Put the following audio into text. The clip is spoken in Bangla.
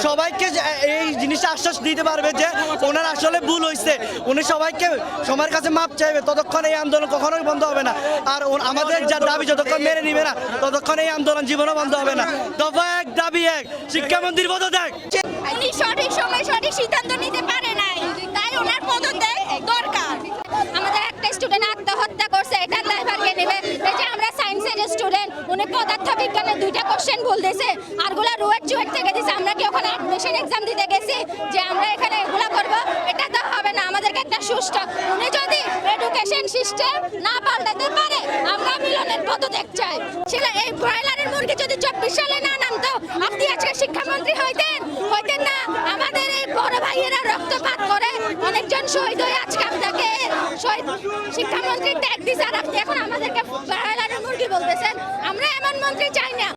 সবাইকে এই জিনিসটা আশ্বাস দিতে পারবে যে ওনার আসলে ভুল হয়েছে, উনি সবাইকে সবার কাছে মাপ চাইবে, ততক্ষণ এই আন্দোলন কখনোই বন্ধ হবে না। আর আমাদের যা দাবি যতক্ষণ মেনে নিবে না ততক্ষণ এই আন্দোলন জীবনও বন্ধ হবে না। দফা এক, দাবি এক, শিক্ষামন্ত্রীর পদত্যাগ। উনি সঠিক সময় সঠিক সিদ্ধান্ত নিতে পারে নাই, তাই ওনার পদত্যাগ দরকার। আমাদের একটা স্টুডেন্ট আত্মহত্যা করছে, এটা ড্রাইভারকে নেবে। এই যে আমরা সায়েন্সের স্টুডেন্ট, উনি পদার্থ বিজ্ঞানের 2টা কোশ্চেন ভুল দিয়েছে, আরগুলা রুয়েট জুয়েট থেকে দিয়েছে। আমরা কি ওখানে অ্যাডমিশন এক্সাম দিতে গেছি যে আমরা এখানে এগুলা করব? এটা তো হবে না। আমাদেরকে একটা সুষ্ঠু, উনি যদি এডুকেশন সিস্টেম না পাল্টাতে পারে আমরা মিলনের পদত্যাগ চাই। ছিল এই ব্রয়লারের মুরগি যদি 24 সালে না নামতো, আপনি আজকে শিক্ষামন্ত্রী হইতেন না। আমাদের এই বড় ভাইয়েরা রক্তপাত করে অনেকজন শহীদ হয়ে আজকে আপনাকে শহীদ শিক্ষামন্ত্রী ট্যাগ দিয়েছে, আর আপনি এখন আমাদেরকে ব্রয়লারের মুরগি বলতেছেন। আমরা এমন মন্ত্রী চাই না।